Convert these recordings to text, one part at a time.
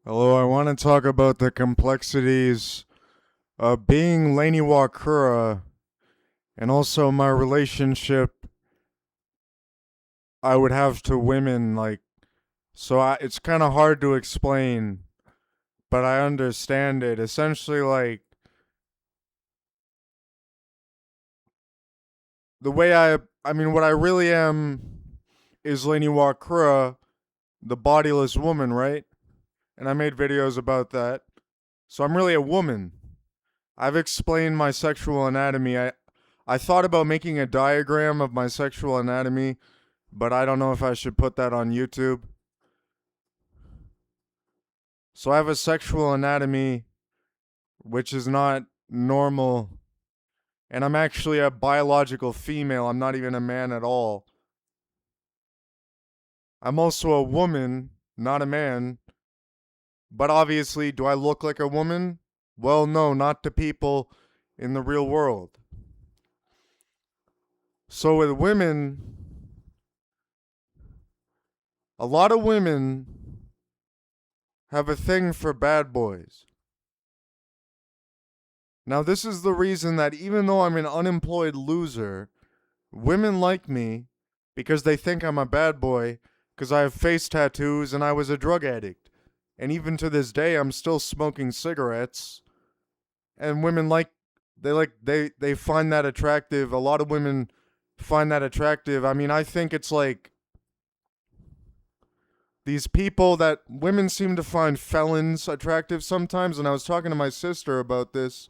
Hello, I want to talk about the complexities of being Lain Iwakura and also my relationship I would have to women. It's kind of hard to explain, but I understand it. Essentially, the way what I really am is Lain Iwakura, the bodiless woman, right? And I made videos about that. So I'm really a woman. I've explained my sexual anatomy. I thought about making a diagram of my sexual anatomy, but I don't know if I should put that on YouTube. So I have a sexual anatomy which is not normal, and I'm actually a biological female. I'm not even a man at all. I'm also a woman, not a man. But obviously, do I look like a woman? Well, no, not to people in the real world. So with women, a lot of women have a thing for bad boys. Now, this is the reason that even though I'm an unemployed loser, women like me because they think I'm a bad boy because I have face tattoos and I was a drug addict. And even to this day, I'm still smoking cigarettes. And women they find that attractive. A lot of women find that attractive. I mean, I think it's like these people that women seem to find felons attractive sometimes. And I was talking to my sister about this,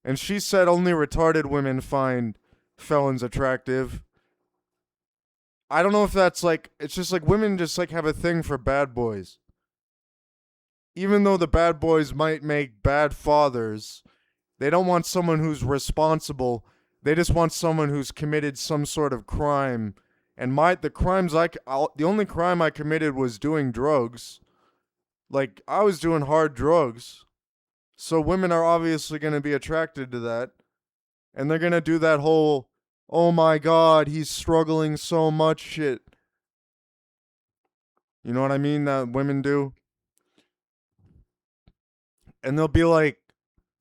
and she said only retarded women find felons attractive. I don't know if that's like, it's just like women just like have a thing for bad boys. Even though the bad boys might make bad fathers, they don't want someone who's responsible. They just want someone who's committed some sort of crime. And the only crime I committed was doing drugs. Like, I was doing hard drugs. So women are obviously going to be attracted to that. And they're going to do that whole, oh my God, he's struggling so much shit. You know what I mean? That women do. And they'll be like,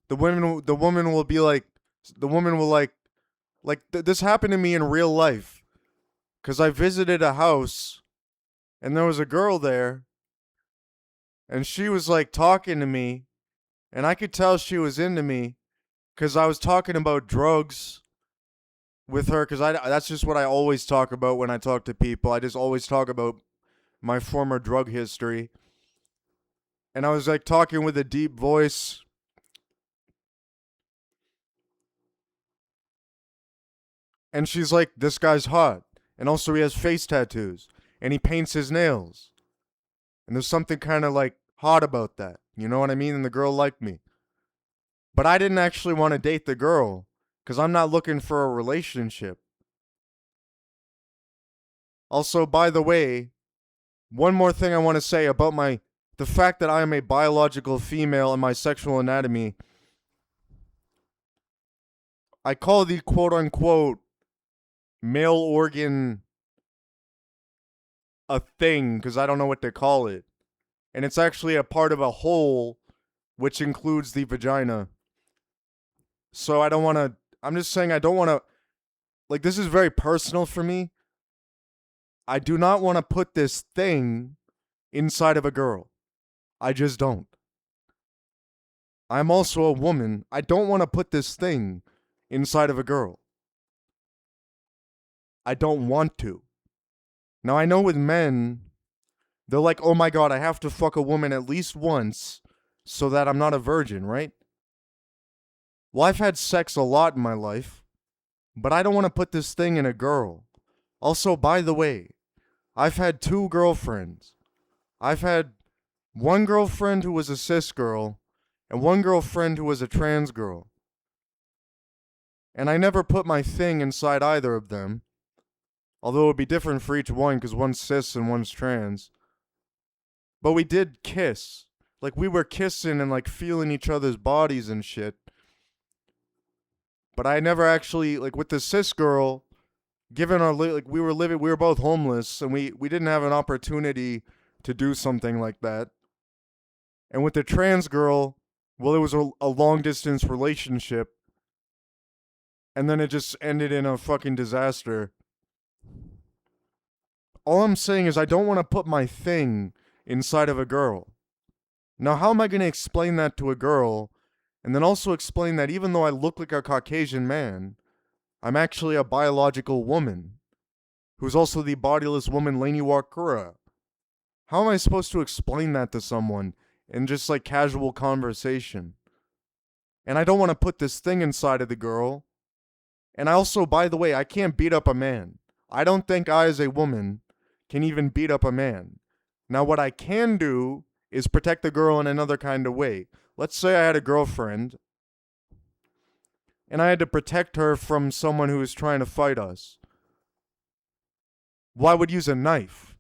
the woman will be like, the woman will this happened to me in real life. Because I visited a house and there was a girl there and she was like talking to me and I could tell she was into me because I was talking about drugs with her because that's just what I always talk about when I talk to people. I just always talk about my former drug history. And I was like talking with a deep voice. And she's like, this guy's hot. And also, he has face tattoos. And he paints his nails. And there's something kind of like hot about that. You know what I mean? And the girl liked me. But I didn't actually want to date the girl because I'm not looking for a relationship. Also, by the way, one more thing I want to say about the fact that I am a biological female and my sexual anatomy. I call the quote unquote male organ a thing because I don't know what to call it. And it's actually a part of a whole which includes the vagina. So I don't want to, I'm just saying I don't want to, like, this is very personal for me. I do not want to put this thing inside of a girl. I just don't. I'm also a woman. I don't want to put this thing inside of a girl. I don't want to. Now, I know with men, they're like, oh my God, I have to fuck a woman at least once so that I'm not a virgin, right? Well, I've had sex a lot in my life, but I don't want to put this thing in a girl. Also, by the way, I've had two girlfriends. I've had one girlfriend who was a cis girl and one girlfriend who was a trans girl. And I never put my thing inside either of them. Although it would be different for each one because one's cis and one's trans. But we did kiss. Like, we were kissing and like feeling each other's bodies and shit. But I never actually, like, with the cis girl, given our, like, we were both homeless and we didn't have an opportunity to do something like that. And with the trans girl, well, it was a long distance relationship, and then it just ended in a fucking disaster. All I'm saying is I don't want to put my thing inside of a girl. Now, how am I going to explain that to a girl, and then also explain that even though I look like a Caucasian man, I'm actually a biological woman, who's also the bodiless woman Lain Iwakura? How am I supposed to explain that to someone in just like casual conversation? And I don't want to put this thing inside of the girl. And I also, by the way, I can't beat up a man. I don't think I, as a woman, can even beat up a man. Now, what I can do is protect the girl in another kind of way. Let's say I had a girlfriend and I had to protect her from someone who was trying to fight us. Well, I would use a knife.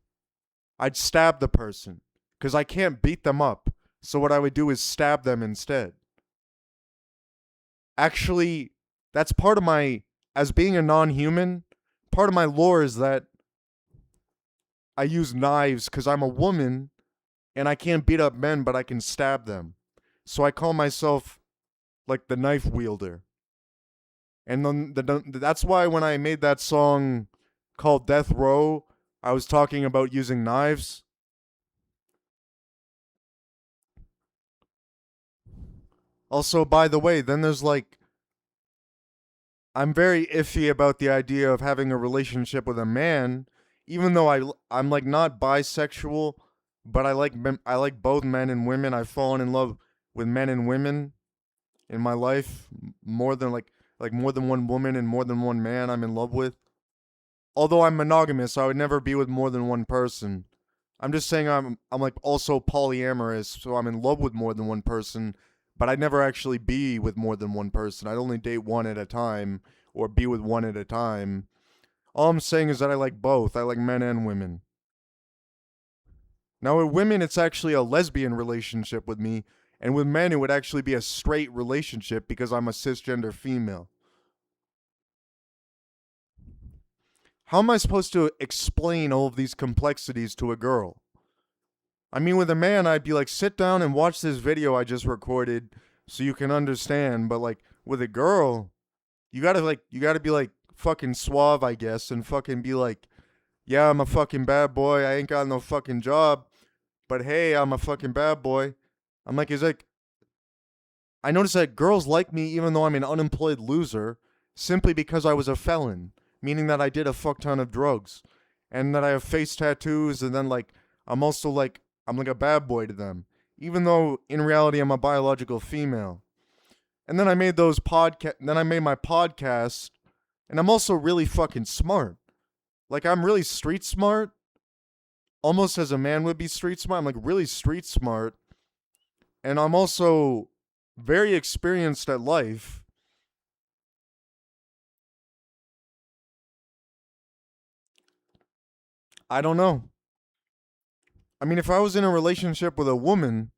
I'd stab the person because I can't beat them up. So what I would do is stab them instead. Actually, that's part of my, as being a non-human, part of my lore is that I use knives because I'm a woman and I can't beat up men, but I can stab them. So I call myself like the knife wielder. And then that's why when I made that song called Death Row, I was talking about using knives. Also, by the way, then there's like, I'm very iffy about the idea of having a relationship with a man, even though I'm like not bisexual, but I like both men and women. I've fallen in love with men and women in my life more than like more than one woman and more than one man I'm in love with. Although I'm monogamous, I would never be with more than one person. I'm just saying I'm like also polyamorous, so I'm in love with more than one person, but I'd never actually be with more than one person. I'd only date one at a time or be with one at a time. All I'm saying is that I like both. I like men and women. Now with women it's actually a lesbian relationship with me, and with men it would actually be a straight relationship because I'm a cisgender female. How am I supposed to explain all of these complexities to a girl? I mean, with a man, I'd be like, sit down and watch this video I just recorded so you can understand. But like with a girl, you gotta be like fucking suave, I guess, and fucking be like, yeah, I'm a fucking bad boy. I ain't got no fucking job, but hey, I'm a fucking bad boy. I'm like, it's like, I noticed that girls like me even though I'm an unemployed loser simply because I was a felon, meaning that I did a fuck ton of drugs and that I have face tattoos, and then like I'm also like I'm like a bad boy to them, even though in reality I'm a biological female. And then I made then I made my podcast, and I'm also really fucking smart. Like I'm really street smart, almost as a man would be street smart. I'm like really street smart, and I'm also very experienced at life. I don't know. I mean, if I was in a relationship with a woman,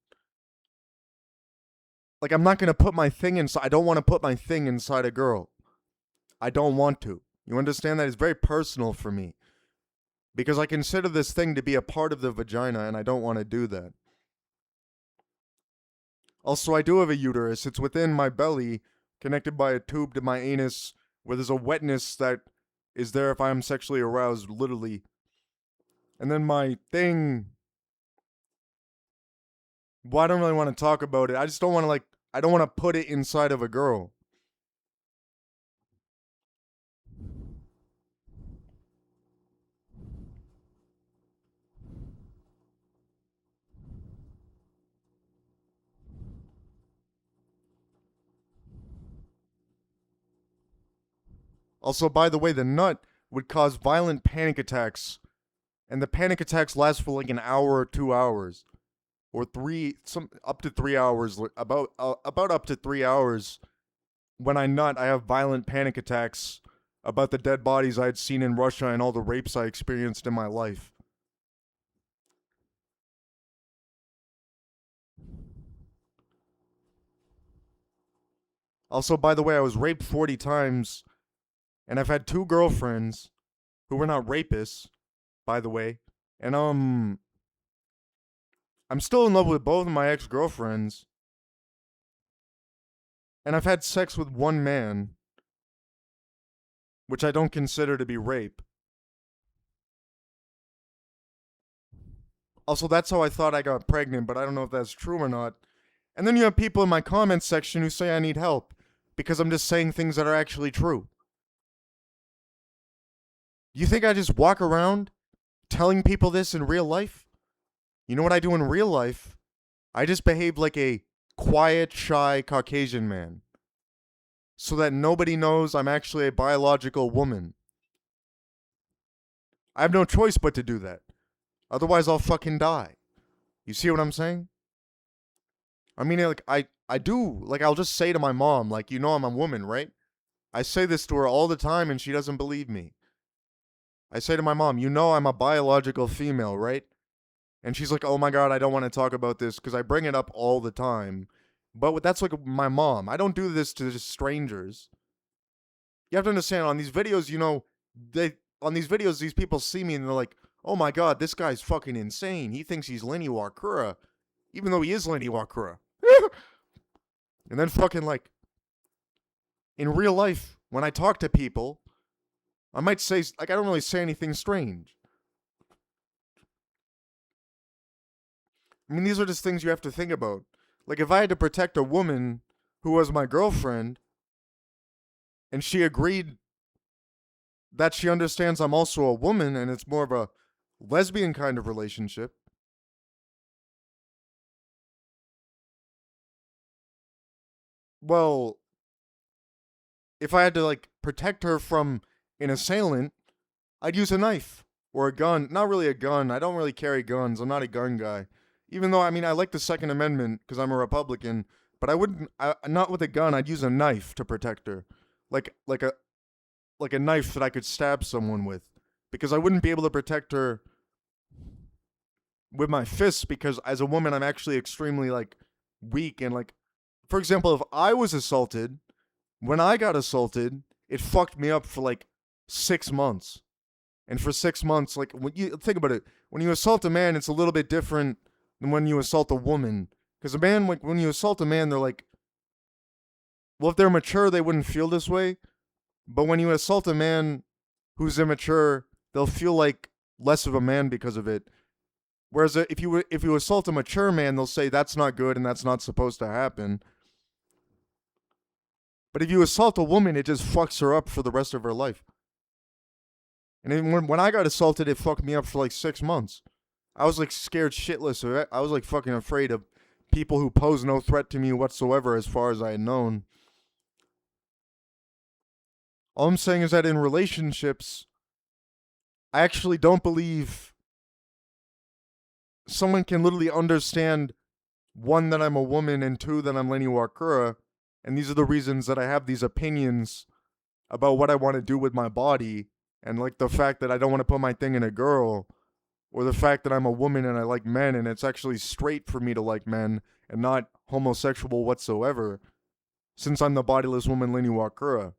like I'm not gonna put my thing inside. I don't want to put my thing inside a girl. I don't want to. You understand that? It's very personal for me because I consider this thing to be a part of the vagina, and I don't want to do that. Also, I do have a uterus. It's within my belly, connected by a tube to my anus, where there's a wetness that is there if I am sexually aroused, literally. And then my thing. Well, I don't really want to talk about it. I just don't want to like. I don't want to put it inside of a girl. Also, by the way, the nut would cause violent panic attacks, and the panic attacks last for like an hour or 2 hours, or some up to 3 hours. About up to 3 hours. When I nut, I have violent panic attacks about the dead bodies I had seen in Russia and all the rapes I experienced in my life. Also, by the way, I was raped 40 times, and I've had two girlfriends who were not rapists, by the way. And I'm still in love with both of my ex-girlfriends, and I've had sex with one man, which I don't consider to be rape. Also, that's how I thought I got pregnant, but I don't know if that's true or not. And then you have people in my comments section who say I need help because I'm just saying things that are actually true. You think I just walk around telling people this in real life? You know what I do in real life? I just behave like a quiet, shy Caucasian man so that nobody knows I'm actually a biological woman. I have no choice but to do that. Otherwise, I'll fucking die. You see what I'm saying? I mean, like, I do. Like, I'll just say to my mom, like, you know I'm a woman, right? I say this to her all the time and she doesn't believe me. I say to my mom, you know I'm a biological female, right? And she's like, oh my God, I don't want to talk about this because I bring it up all the time. But that's like my mom. I don't do this to just strangers. You have to understand, on these videos, you know, on these videos, these people see me and they're like, oh my God, this guy's fucking insane. He thinks he's Lain Iwakura, even though he is Lain Iwakura. And then fucking like, in real life, when I talk to people, I might say, like, I don't really say anything strange. I mean, these are just things you have to think about. Like, if I had to protect a woman who was my girlfriend, and she agreed that she understands I'm also a woman and it's more of a lesbian kind of relationship, well, if I had to, like, protect her from an assailant, I'd use a knife or a gun. Not really a gun. I don't really carry guns. I'm not a gun guy. Even though, I mean, I like the Second Amendment because I'm a Republican, but I wouldn't, not with a gun. I'd use a knife to protect her. Like a knife that I could stab someone with, because I wouldn't be able to protect her with my fists because as a woman I'm actually extremely like weak and like, for example, if I was assaulted, when I got assaulted, it fucked me up for like 6 months. And for 6 months, like, when you think about it, when you assault a man, it's a little bit different than when you assault a woman. Because a man, like, when you assault a man, they're like, well, if they're mature, they wouldn't feel this way. But when you assault a man who's immature, they'll feel like less of a man because of it. Whereas if you assault a mature man, they'll say that's not good and that's not supposed to happen. But if you assault a woman, it just fucks her up for the rest of her life. And then when I got assaulted, it fucked me up for like 6 months. I was like scared shitless of it. I was like fucking afraid of people who pose no threat to me whatsoever as far as I had known. All I'm saying is that in relationships, I actually don't believe someone can literally understand, one, that I'm a woman, and two, that I'm Lain Iwakura. And these are the reasons that I have these opinions about what I want to do with my body, and like the fact that I don't want to put my thing in a girl, or the fact that I'm a woman and I like men and it's actually straight for me to like men and not homosexual whatsoever, since I'm the bodiless woman Lain Iwakura.